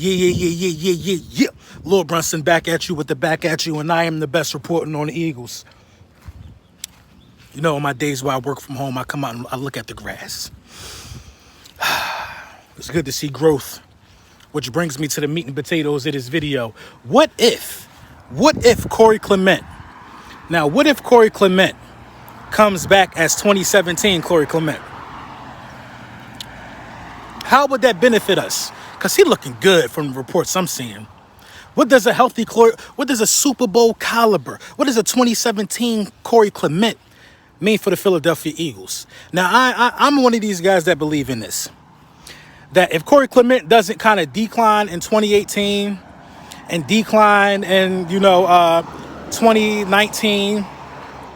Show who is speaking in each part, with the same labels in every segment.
Speaker 1: Yeah. Lord Brunson back at you with the back at you, and I am the best reporting on the Eagles. You know, on my days where I work from home, I come out and I look at the grass. It's good to see growth, which brings me to the meat and potatoes of this video. What if Corey Clement, now what if Corey Clement comes back as 2017 Corey Clement? How would that benefit us? Because he's looking good from the reports I'm seeing. What does a Super Bowl caliber, what does a 2017 Corey Clement mean for the Philadelphia Eagles? Now, I'm one of these guys that believe in this. That if Corey Clement doesn't kind of decline in 2018 and decline in, 2019,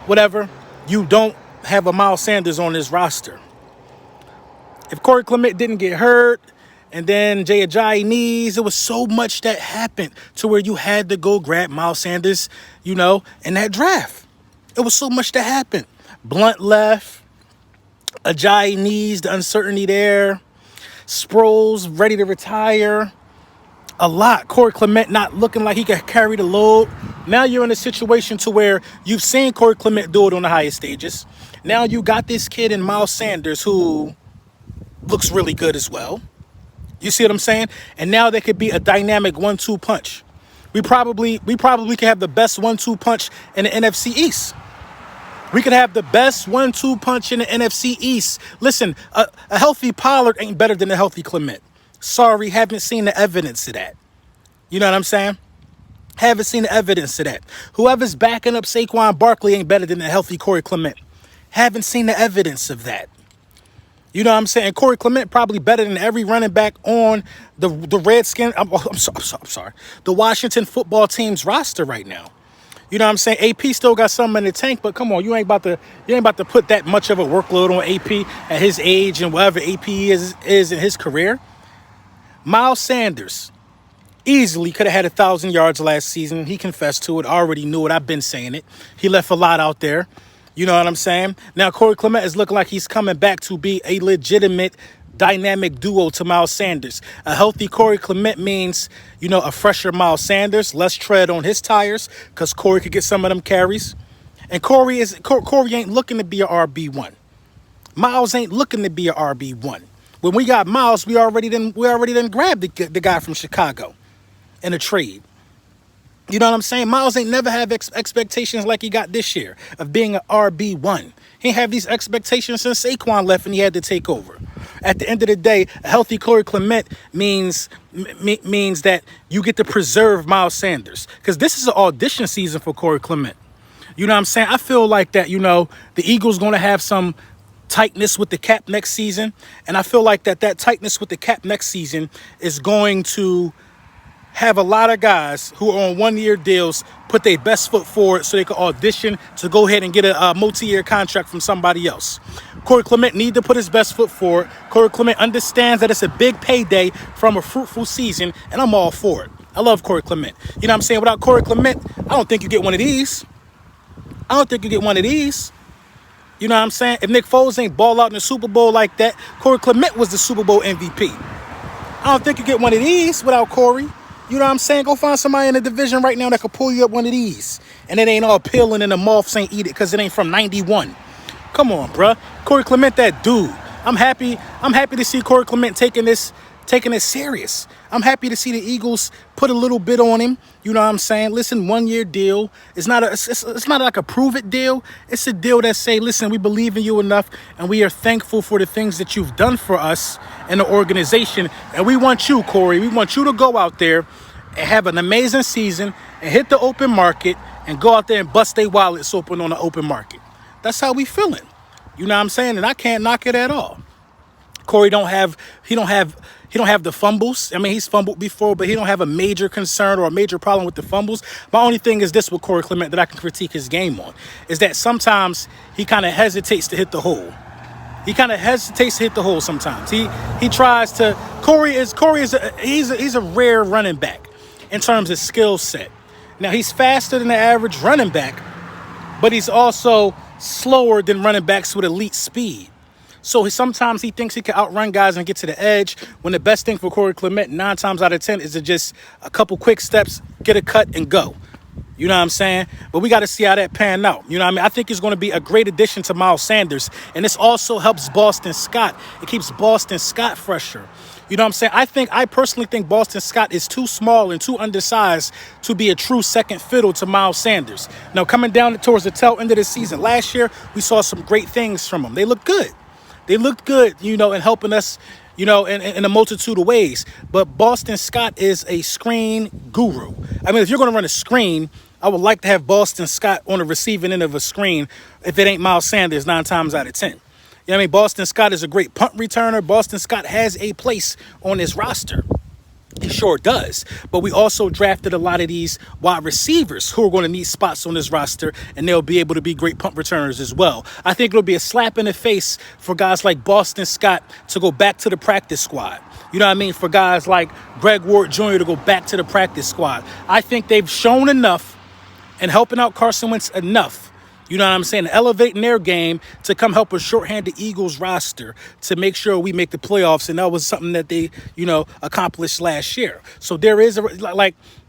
Speaker 1: whatever, you don't have a Miles Sanders on this roster. If Corey Clement didn't get hurt and then Jay Ajayi knees, there was so much that happened to where you had to go grab Miles Sanders, in that draft. It was so much that happened. Blunt left, Ajayi knees, the uncertainty there, Sproles ready to retire. A lot. Corey Clement not looking like he could carry the load. Now you're in a situation to where you've seen Corey Clement do it on the highest stages. Now you got this kid in Miles Sanders who looks really good as well. You see what I'm saying? And now there could be a dynamic 1-2 punch. We probably could have the best 1-2 punch in the NFC East. We could have the best 1-2 punch in the NFC East. Listen, a healthy Pollard ain't better than a healthy Clement. Sorry, haven't seen the evidence of that. You know what I'm saying? Haven't seen the evidence of that. Whoever's backing up Saquon Barkley ain't better than a healthy Corey Clement. Haven't seen the evidence of that. You know what I'm saying? Corey Clement probably better than every running back on the Redskins. I'm sorry. The Washington football team's roster right now. You know what I'm saying? AP still got something in the tank, but come on, you ain't about to put that much of a workload on AP at his age and whatever AP is in his career. Miles Sanders easily could have had 1,000 yards last season. He confessed to it. I already knew it. I've been saying it. He left a lot out there. You know what I'm saying? Now, Corey Clement is looking like he's coming back to be a legitimate dynamic duo to Miles Sanders. A healthy Corey Clement means, a fresher Miles Sanders, less tread on his tires, because Corey could get some of them carries. And Corey ain't looking to be a RB1. Miles ain't looking to be a RB1. When we got Miles, we already done grabbed the guy from Chicago in a trade. You know what I'm saying? Miles ain't never have expectations like he got this year of being an RB1. He ain't have these expectations since Saquon left and he had to take over. At the end of the day, a healthy Corey Clement means that you get to preserve Miles Sanders. Because this is an audition season for Corey Clement. You know what I'm saying? I feel like that, the Eagles going to have some tightness with the cap next season. And I feel like that tightness with the cap next season is going to have a lot of guys who are on one-year deals put their best foot forward so they can audition to go ahead and get a multi-year contract from somebody else. Corey Clement need to put his best foot forward. Corey Clement understands that it's a big payday from a fruitful season, and I'm all for it. I love Corey Clement. You know what I'm saying? Without Corey Clement, I don't think you get one of these. You know what I'm saying? If Nick Foles ain't ball out in the Super Bowl like that, Corey Clement was the Super Bowl MVP. I don't think you get one of these without Corey. You know what I'm saying? Go find somebody in the division right now that could pull you up one of these. And it ain't all peeling and the moths ain't eat it because it ain't from 91. Come on, bruh. Corey Clement, that dude. I'm happy to see Corey Clement taking this serious. I'm happy to see the Eagles put a little bit on him. You know what I'm saying? Listen, 1-year deal. It's not like a prove it deal. It's a deal that say, listen, we believe in you enough and we are thankful for the things that you've done for us and the organization. And we want you, Corey. We want you to go out there and have an amazing season and hit the open market and go out there and bust their wallets open on the open market. That's how we feeling. You know what I'm saying? And I can't knock it at all. Corey don't have the fumbles. I mean, he's fumbled before, but he don't have a major concern or a major problem with the fumbles. My only thing is this with Corey Clement that I can critique his game on is that sometimes he kind of hesitates to hit the hole. Sometimes. He tries to. He's a rare running back in terms of skill set. Now he's faster than the average running back, but he's also slower than running backs with elite speed. So sometimes he thinks he can outrun guys and get to the edge, when the best thing for Corey Clement 9 times out of 10 is to just a couple quick steps, get a cut, and go. You know what I'm saying? But we got to see how that pan out. You know what I mean? I think it's going to be a great addition to Miles Sanders. And this also helps Boston Scott. It keeps Boston Scott fresher. You know what I'm saying? I personally think Boston Scott is too small and too undersized to be a true second fiddle to Miles Sanders. Now, coming down towards the tail end of the season, last year, we saw some great things from him. They look good. They looked good, in helping us, in a multitude of ways. But Boston Scott is a screen guru. I mean, if you're going to run a screen, I would like to have Boston Scott on the receiving end of a screen if it ain't Miles Sanders 9 times out of 10. You know what I mean? Boston Scott is a great punt returner. Boston Scott has a place on this roster. He sure does. But we also drafted a lot of these wide receivers who are going to need spots on this roster, and they'll be able to be great punt returners as well. I think it'll be a slap in the face for guys like Boston Scott to go back to the practice squad. You know what I mean? For guys like Greg Ward Jr. to go back to the practice squad. I think they've shown enough and helping out Carson Wentz enough, you know what I'm saying, elevating their game to come help a shorthanded Eagles roster to make sure we make the playoffs. And that was something that they, accomplished last year. So there is,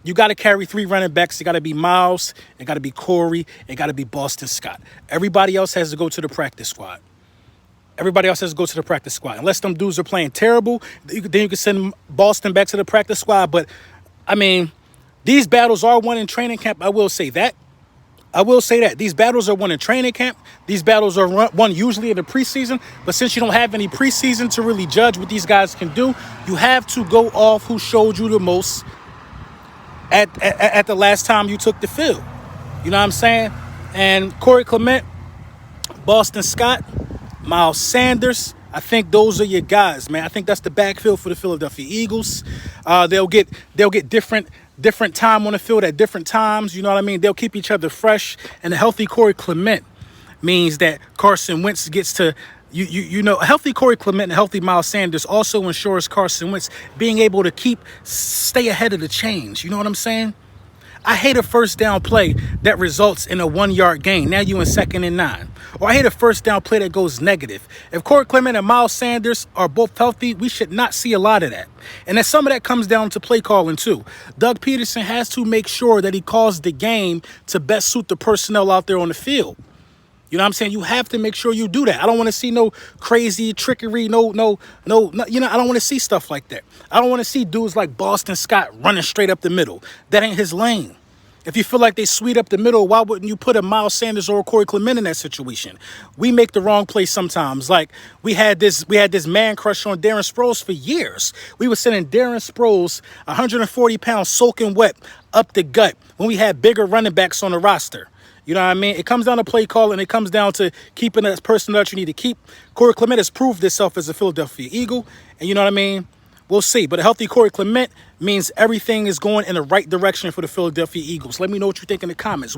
Speaker 1: you got to carry 3 running backs. It got to be Miles, it got to be Corey, it got to be Boston Scott. Everybody else has to go to the practice squad. Everybody else has to go to the practice squad. Unless them dudes are playing terrible, then you can send Boston back to the practice squad. But, I mean, these battles are won in training camp. I will say that. These battles are won in training camp. These battles are won usually in the preseason. But since you don't have any preseason to really judge what these guys can do, you have to go off who showed you the most at the last time you took the field. You know what I'm saying? And Corey Clement, Boston Scott, Miles Sanders, I think those are your guys, man. I think that's the backfield for the Philadelphia Eagles. They'll get different time on the field at different times. You know what I mean? They'll keep each other fresh. And a healthy Corey Clement means that Carson Wentz gets to, a healthy Corey Clement and a healthy Miles Sanders also ensures Carson Wentz being able to stay ahead of the change. You know what I'm saying? I hate a first down play that results in a 1-yard gain. Now you in 2nd and 9. Or I hate a first down play that goes negative. If Corey Clement and Miles Sanders are both healthy, we should not see a lot of that. And then some of that comes down to play calling too. Doug Peterson has to make sure that he calls the game to best suit the personnel out there on the field. You know what I'm saying? You have to make sure you do that. I don't want to see no crazy trickery, no. I don't want to see stuff like that. I don't want to see dudes like Boston Scott running straight up the middle. That ain't his lane. If you feel like they sweet up the middle, why wouldn't you put a Miles Sanders or a Corey Clement in that situation? We make the wrong play sometimes. Like we had this man crush on Darren Sproles for years. We were sending Darren Sproles 140 pounds soaking wet up the gut when we had bigger running backs on the roster. You know what I mean? It comes down to play call, and it comes down to keeping that person that you need to keep. Corey Clement has proved himself as a Philadelphia Eagle, and you know what I mean? We'll see. But a healthy Corey Clement means everything is going in the right direction for the Philadelphia Eagles. Let me know what you think in the comments.